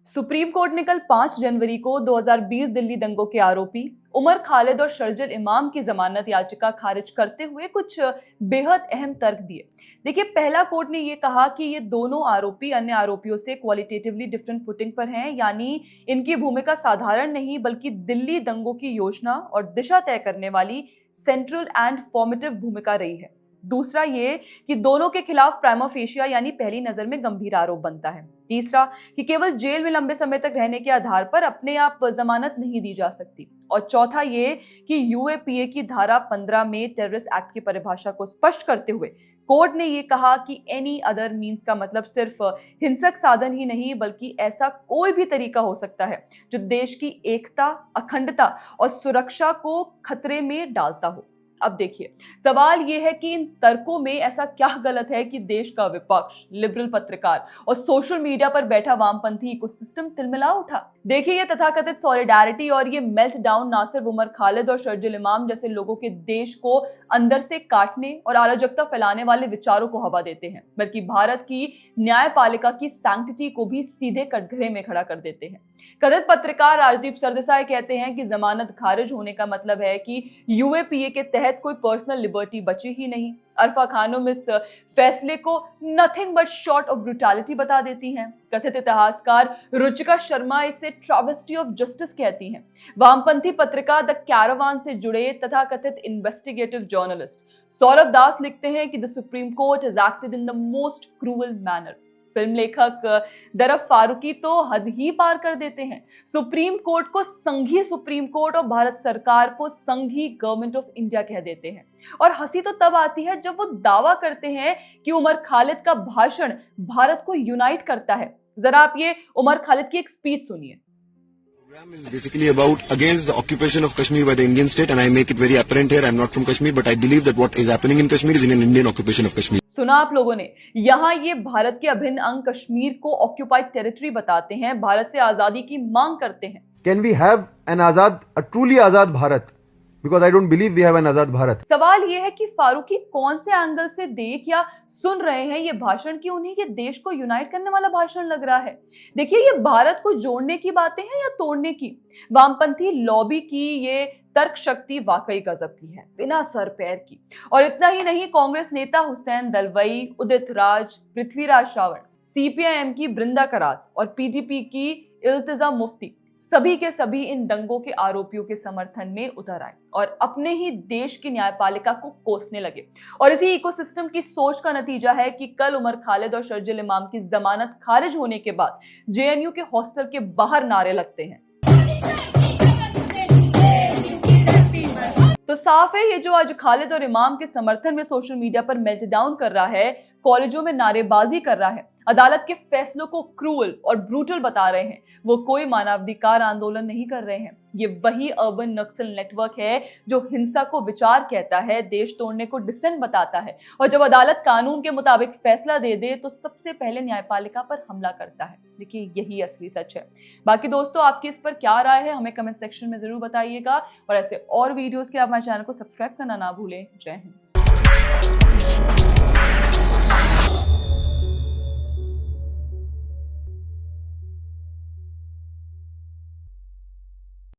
Supreme court ने कल 5 जनवरी को 2020 दिल्ली दंगों के आरोपी उमर खालिद और शर्जिल इमाम की जमानत याचिका खारिज करते हुए कुछ बेहद अहम तर्क दिए। देखिए, पहला कोर्ट ने यह कहा कि ये दोनों आरोपी अन्य आरोपियों से क्वालिटेटिवली डिफरेंट फुटिंग पर हैं, यानी इनकी भूमिका साधारण नहीं बल्कि दिल्ली दंगों की योजना और दिशा तय करने वाली सेंट्रल एंड फॉर्मेटिव भूमिका रही है। दूसरा ये कि दोनों के खिलाफ प्राइमा फेशिया यानी पहली नजर में गंभीर आरोप बनता है। तीसरा कि केवल जेल में लंबे समय तक रहने के आधार पर अपने आप जमानत नहीं दी जा सकती। और चौथा ये कि यूएपीए की धारा 15 में टेररिस्ट एक्ट की परिभाषा को स्पष्ट करते हुए कोर्ट ने ये कहा कि एनी अदर मींस का मतलब सिर्फ हिंसक साधन ही नहीं बल्कि ऐसा कोई भी तरीका हो सकता है जो देश की एकता, अखंडता और सुरक्षा को खतरे में डालता हो। अब देखिए, सवाल यह है कि इन तर्कों में ऐसा क्या गलत है कि देश का विपक्ष, लिबरल पत्रकार और सोशल मीडिया पर बैठा वामपंथी इकोसिस्टम तिलमिला उठा। देखिए, ये तथाकथित सॉलिडारिटी और ये मेल्ट डाउन ना सिर्फ उमर खालिद और शर्जिल इमाम जैसे लोगों के देश को अंदर से काटने और अराजकता फैलाने वाले विचारों को हवा देते हैं, बल्कि भारत की न्यायपालिका की सैंक्टिटी को भी सीधे कटघरे में खड़ा कर देते हैं। कथित पत्रकार राजदीप सरदेसाई कहते हैं कि जमानत खारिज होने का मतलब है कि यूएपीए के तहत कोई पर्सनल लिबर्टी बची ही नहीं। अरफा खानम इस फैसले को nothing but short of brutality बता देती हैं। कथित इतिहासकार रुचिका शर्मा इसे ट्रावेस्टी ऑफ जस्टिस कहती हैं। वामपंथी पत्रिका द कैरावान से जुड़े तथा कथित इन्वेस्टिगेटिव जर्नलिस्ट सौरभ दास लिखते हैं कि the supreme court has acted in the most cruel manner. Film लेखक दरफ फारूकी तो हद ही पार कर देते हैं। सुप्रीम कोर्ट को संघीय सुप्रीम कोर्ट और भारत सरकार को संघीय गवर्नमेंट ऑफ इंडिया कह देते हैं। और हंसी तो तब आती है जब वो दावा करते हैं कि उमर खालिद का भाषण भारत को यूनाइट करता है। जरा आप ये उमर खालिद की एक स्पीच सुनिए। Program is basically about against the occupation of Kashmir by the Indian state, and I make it very apparent here. I'm not from Kashmir, but I believe that what is happening in Kashmir is in an Indian occupation of Kashmir. सुना आप लोगों ने, यहाँ ये भारत के अभिन्न अंग कश्मीर को ऑक्यूपाइड टेरिटरी बताते हैं, भारत से आजादी की मांग करते हैं। Can we have an Azad, a truly Azad Bharat? Because I don't believe we have an Azad Bharat. सवाल यह है कि फारूकी कौन से एंगल से देख या सुन रहे हैं ये भाषण कि उन्हें ये देश को यूनाइट करने वाला भाषण लग रहा है। देखिए, ये भारत को जोड़ने की बातें हैं या तोड़ने की। वामपंथी लॉबी की ये तर्क शक्ति वाकई गजब की है, बिना सर पैर की। और इतना ही नहीं, कांग्रेस नेता हुसैन दलवाई, उदित राज, पृथ्वीराज शावण, सीपीआईएम की बृंदा करात और पीडीपी की इल्तिजा मुफ्ती सभी के सभी इन दंगों के आरोपियों के समर्थन में उतर आए और अपने ही देश की न्यायपालिका को कोसने लगे। और इसी इकोसिस्टम की सोच का नतीजा है कि कल उमर खालिद और शर्जिल इमाम की जमानत खारिज होने के बाद जेएनयू के हॉस्टल के बाहर नारे लगते हैं। तो साफ है, ये जो आज खालिद और इमाम के समर्थन में सोशल मीडिया पर मेल्ट डाउन कर रहा है, कॉलेजों में नारेबाजी कर रहा है, अदालत के फैसलों को क्रूअल और ब्रूटल बता रहे हैं, वो कोई मानवाधिकार आंदोलन नहीं कर रहे हैं। ये वही अर्बन नक्सल नेटवर्क है जो हिंसा को विचार कहता है, देश तोड़ने को डिसेंट बताता है, और जब अदालत कानून के मुताबिक फैसला दे दे तो सबसे पहले न्यायपालिका पर हमला करता है। देखिए, यही असली सच है। बाकी दोस्तों, आपकी इस पर क्या राय है हमें कमेंट सेक्शन में जरूर बताइएगा, और ऐसे और वीडियोस के लिए आप हमारे चैनल को सब्सक्राइब करना ना भूलें। जय हिंद।